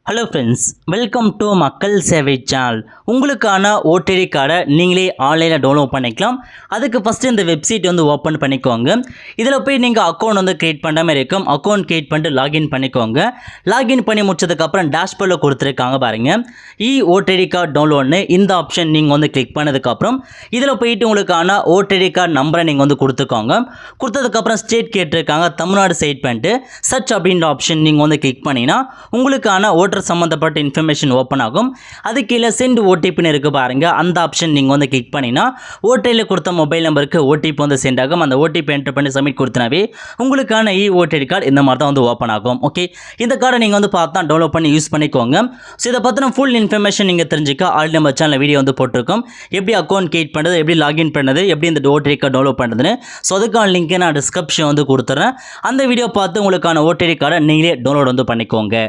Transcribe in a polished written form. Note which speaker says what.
Speaker 1: Hello friends, welcome to மக்கள் சேவை channel. உங்களுக்கான ஓடிடி கார்டை நீங்களே ஆன்லைனில் டவுன்லோட் பண்ணிக்கலாம். அதுக்கு ஃபஸ்ட்டு இந்த வெப்சைட் ஓப்பன் பண்ணிக்கோங்க. இதில் போய் நீங்கள் அக்கௌண்ட் க்ரியேட் பண்ணுற மாதிரி இருக்கும். அக்கௌண்ட் க்ரியேட் பண்ணிட்டு லாகின் பண்ணிக்கோங்க. லாகின் பண்ணி முடிச்சதுக்கப்புறம் டேஷ்போர்டில் கொடுத்துருக்காங்க பாருங்கள், ஓடிடி கார்டு டவுன்லோட்னு. இந்த ஆப்ஷன் நீங்கள் கிளிக் பண்ணதுக்கப்புறம் இதில் போயிட்டு உங்களுக்கான ஓடிடி கார்டு நம்பரை நீங்கள் கொடுத்துக்கோங்க. கொடுத்ததுக்கப்புறம் ஸ்டேட் கேட்டிருக்காங்க, தமிழ்நாடு செலக்ட் பண்ணிட்டு சர்ச் அப்படின்ற ஆப்ஷன் நீங்கள் கிளிக் பண்ணிங்கன்னா உங்களுக்கான சம்பந்தப்பட்ட இன்ஃபர்மேஷன் ஓப்பன் ஆகும். அது கீழே சென்ட் ஓடிபின்னு இருக்கு பாருங்க, அந்த ஆப்ஷன் நீங்க கிளிக் பண்ணினா ஓடிடியில் கொடுத்த மொபைல் நம்பருக்கு ஓடிபி சென்ட் ஆகும். அந்த ஓடிபி என்டர் பண்ணி சப்மிட் கொடுத்தனாவே உங்களுக்கான ஓடிடி கார்டு இந்த மாதிரி தான் ஓப்பன் ஆகும். ஓகே, இந்த கார்டை நீங்க பார்த்தா டவுன்லோட் பண்ணி யூஸ் பண்ணிக்கோங்க. ஸோ இதை பற்றின ஃபுல் இன்ஃபர்மேஷன் நீங்க தெரிஞ்சுக்க ஆல்ரெடி நம்ம சேனல் வீடியோ போட்டிருக்கோம். எப்படி அக்கௌண்ட் கிரியேட் பண்ணுறது, எப்படி லாகின் பண்ணுறது, எப்படி இந்த ஓடிடி கார்டு டவுன்லோட் பண்ணுறதுன்னு. ஸோ அதுக்கான லிங்க் நான் டிஸ்கிரிப்ஷன் கொடுத்துறேன். அந்த வீடியோ பார்த்து உங்களுக்கான ஓடிடி கார்டை நீங்களே டவுன்லோட் பண்ணிக்கோங்க.